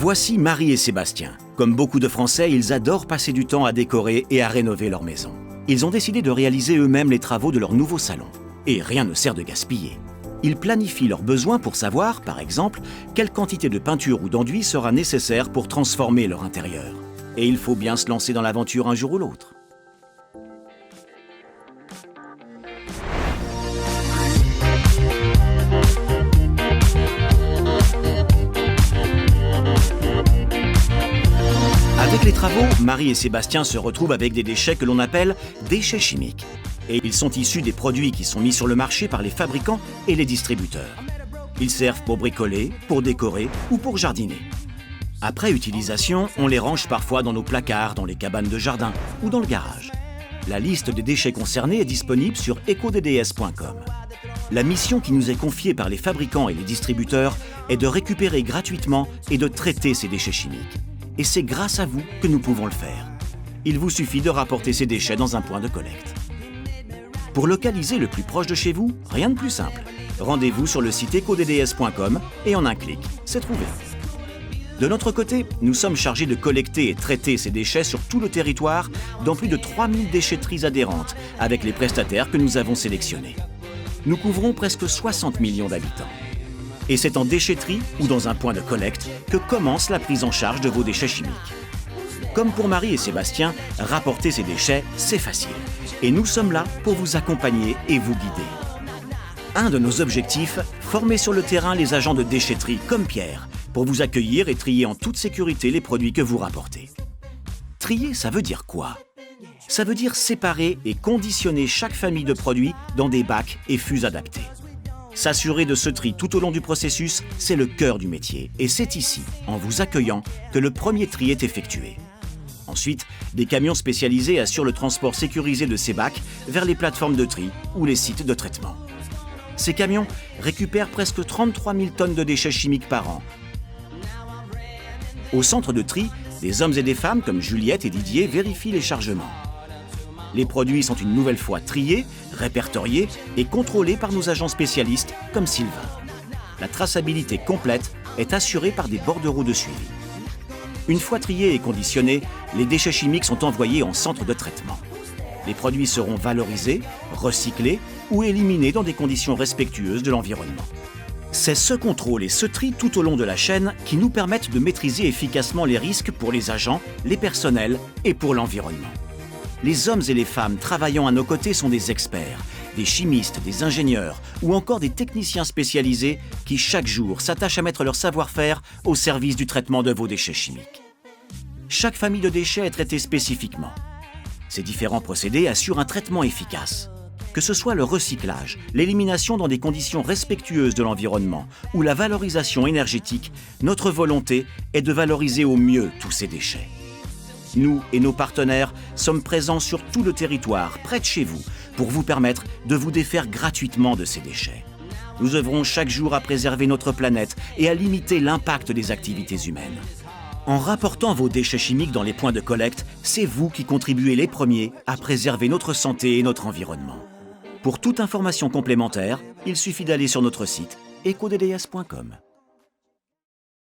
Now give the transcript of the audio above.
Voici Marie et Sébastien. Comme beaucoup de Français, ils adorent passer du temps à décorer et à rénover leur maison. Ils ont décidé de réaliser eux-mêmes les travaux de leur nouveau salon. Et rien ne sert de gaspiller. Ils planifient leurs besoins pour savoir, par exemple, quelle quantité de peinture ou d'enduit sera nécessaire pour transformer leur intérieur. Et il faut bien se lancer dans l'aventure un jour ou l'autre. Avec les travaux, Marie et Sébastien se retrouvent avec des déchets que l'on appelle déchets chimiques. Et ils sont issus des produits qui sont mis sur le marché par les fabricants et les distributeurs. Ils servent pour bricoler, pour décorer ou pour jardiner. Après utilisation, on les range parfois dans nos placards, dans les cabanes de jardin ou dans le garage. La liste des déchets concernés est disponible sur ecodds.com. La mission qui nous est confiée par les fabricants et les distributeurs est de récupérer gratuitement et de traiter ces déchets chimiques. Et c'est grâce à vous que nous pouvons le faire. Il vous suffit de rapporter ces déchets dans un point de collecte. Pour localiser le plus proche de chez vous, rien de plus simple. Rendez-vous sur le site ecodds.com et en un clic, c'est trouvé. De notre côté, nous sommes chargés de collecter et traiter ces déchets sur tout le territoire dans plus de 3000 déchetteries adhérentes avec les prestataires que nous avons sélectionnés. Nous couvrons presque 60 millions d'habitants. Et c'est en déchetterie ou dans un point de collecte que commence la prise en charge de vos déchets chimiques. Comme pour Marie et Sébastien, rapporter ces déchets, c'est facile. Et nous sommes là pour vous accompagner et vous guider. Un de nos objectifs, former sur le terrain les agents de déchetterie comme Pierre, pour vous accueillir et trier en toute sécurité les produits que vous rapportez. Trier, ça veut dire quoi? Ça veut dire séparer et conditionner chaque famille de produits dans des bacs et fûts adaptés. S'assurer de ce tri tout au long du processus, c'est le cœur du métier. Et c'est ici, en vous accueillant, que le premier tri est effectué. Ensuite, des camions spécialisés assurent le transport sécurisé de ces bacs vers les plateformes de tri ou les sites de traitement. Ces camions récupèrent presque 33 000 tonnes de déchets chimiques par an. Au centre de tri, des hommes et des femmes comme Juliette et Didier vérifient les chargements. Les produits sont une nouvelle fois triés, répertoriés et contrôlés par nos agents spécialistes comme Sylvain. La traçabilité complète est assurée par des bordereaux de suivi. Une fois triés et conditionnés, les déchets chimiques sont envoyés en centre de traitement. Les produits seront valorisés, recyclés ou éliminés dans des conditions respectueuses de l'environnement. C'est ce contrôle et ce tri tout au long de la chaîne qui nous permettent de maîtriser efficacement les risques pour les agents, les personnels et pour l'environnement. Les hommes et les femmes travaillant à nos côtés sont des experts, des chimistes, des ingénieurs ou encore des techniciens spécialisés qui chaque jour s'attachent à mettre leur savoir-faire au service du traitement de vos déchets chimiques. Chaque famille de déchets est traitée spécifiquement. Ces différents procédés assurent un traitement efficace. Que ce soit le recyclage, l'élimination dans des conditions respectueuses de l'environnement ou la valorisation énergétique, notre volonté est de valoriser au mieux tous ces déchets. Nous et nos partenaires sommes présents sur tout le territoire, près de chez vous, pour vous permettre de vous défaire gratuitement de ces déchets. Nous œuvrons chaque jour à préserver notre planète et à limiter l'impact des activités humaines. En rapportant vos déchets chimiques dans les points de collecte, c'est vous qui contribuez les premiers à préserver notre santé et notre environnement. Pour toute information complémentaire, il suffit d'aller sur notre site ecodds.com.